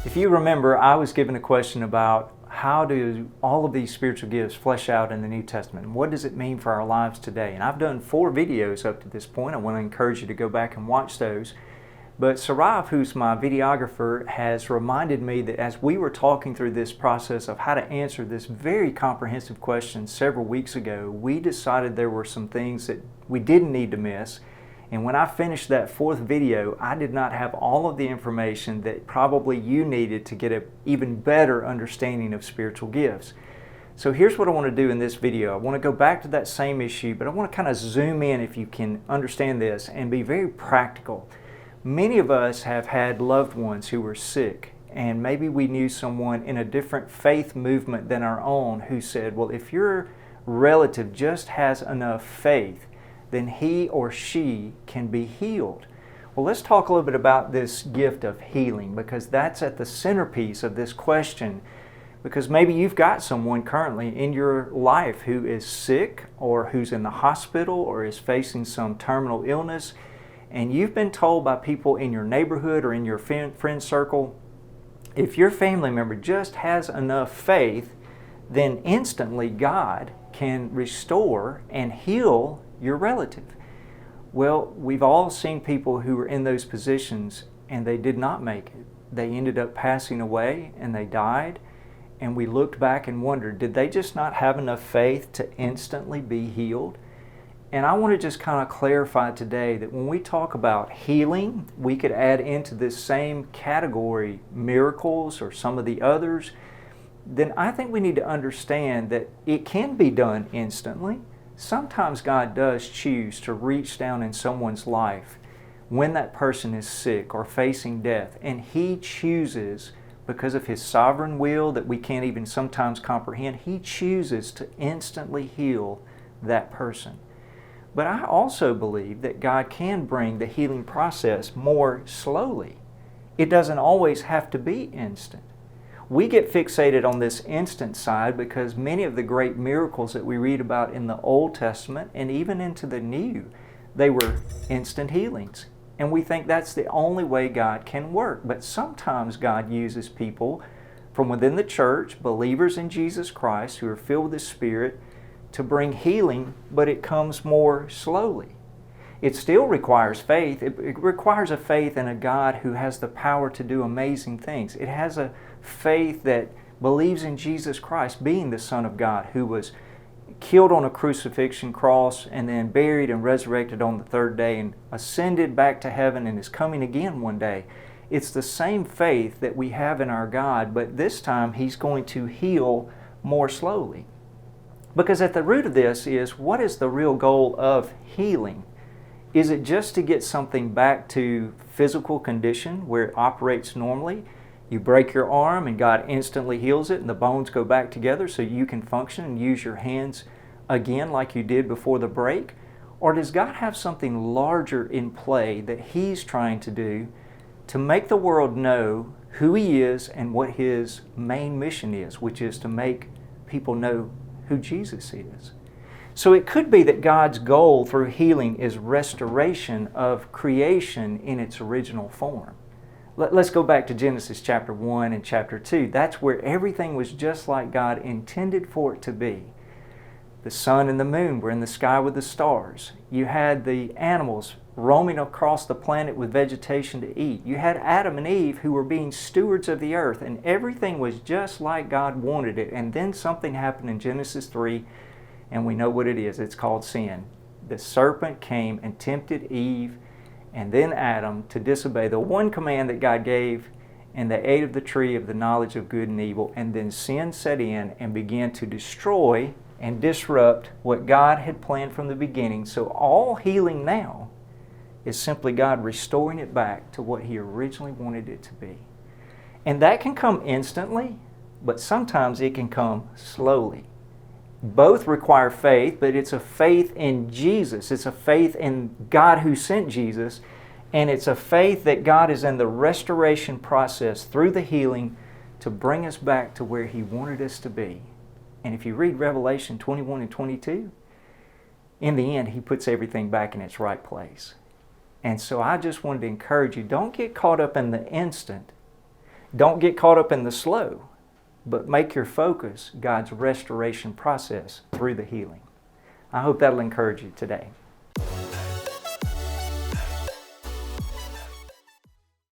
If you remember, I was given a question about how do all of these spiritual gifts flesh out in the New Testament? And what does it mean for our lives today? And I've done 4 videos up to this point. I want to encourage you to go back and watch those. But Sarav, who's my videographer, has reminded me that as we were talking through this process of how to answer this very comprehensive question several weeks ago, we decided there were some things that we didn't need to miss. And when I finished that 4th video, I did not have all of the information that probably you needed to get an even better understanding of spiritual gifts. So here's what I want to do in this video. I want to go back to that same issue, but I want to kind of zoom in, if you can understand this, and be very practical. Many of us have had loved ones who were sick, and maybe we knew someone in a different faith movement than our own who said, well, if your relative just has enough faith, then he or she can be healed. Well, let's talk a little bit about this gift of healing, because that's at the centerpiece of this question. Because maybe you've got someone currently in your life who is sick, or who's in the hospital, or is facing some terminal illness, and you've been told by people in your neighborhood or in your friend circle, if your family member just has enough faith, then instantly God can restore and heal your relative. Well, we've all seen people who were in those positions and they did not make it. They ended up passing away and they died, and we looked back and wondered, did they just not have enough faith to instantly be healed? And I want to just kind of clarify today that when we talk about healing, we could add into this same category miracles or some of the others. Then I think we need to understand that it can be done instantly. Sometimes God does choose to reach down in someone's life when that person is sick or facing death, and He chooses, because of His sovereign will that we can't even sometimes comprehend, He chooses to instantly heal that person. But I also believe that God can bring the healing process more slowly. It doesn't always have to be instant. We get fixated on this instant side because many of the great miracles that we read about in the Old Testament and even into the New, they were instant healings. And we think that's the only way God can work. But sometimes God uses people from within the church, believers in Jesus Christ who are filled with the Spirit, to bring healing, but it comes more slowly. It still requires faith. It requires a faith in a God who has the power to do amazing things. It has a faith that believes in Jesus Christ being the Son of God, who was killed on a crucifixion cross and then buried and resurrected on the 3rd day and ascended back to heaven and is coming again one day. It's the same faith that we have in our God, but this time He's going to heal more slowly. Because at the root of this is, what is the real goal of healing? Is it just to get something back to physical condition where it operates normally? You break your arm and God instantly heals it and the bones go back together so you can function and use your hands again like you did before the break? Or does God have something larger in play that He's trying to do to make the world know who He is and what His main mission is, which is to make people know who Jesus is? So it could be that God's goal through healing is restoration of creation in its original form. Let's go back to Genesis chapter 1 and chapter 2. That's where everything was just like God intended for it to be. The sun and the moon were in the sky with the stars. You had the animals roaming across the planet with vegetation to eat. You had Adam and Eve who were being stewards of the earth, and everything was just like God wanted it. And then something happened in Genesis 3, and we know what it is. It's called sin. The serpent came and tempted Eve and then Adam to disobey the one command that God gave, and they ate of the tree of the knowledge of good and evil, and then sin set in and began to destroy and disrupt what God had planned from the beginning. So all healing now is simply God restoring it back to what He originally wanted it to be. And that can come instantly, but sometimes it can come slowly. Both require faith, but it's a faith in Jesus. It's a faith in God who sent Jesus, and it's a faith that God is in the restoration process through the healing to bring us back to where He wanted us to be. And if you read Revelation 21 and 22, in the end, He puts everything back in its right place. And so I just wanted to encourage you, don't get caught up in the instant. Don't get caught up in the slow, but make your focus God's restoration process through the healing. I hope that'll encourage you today.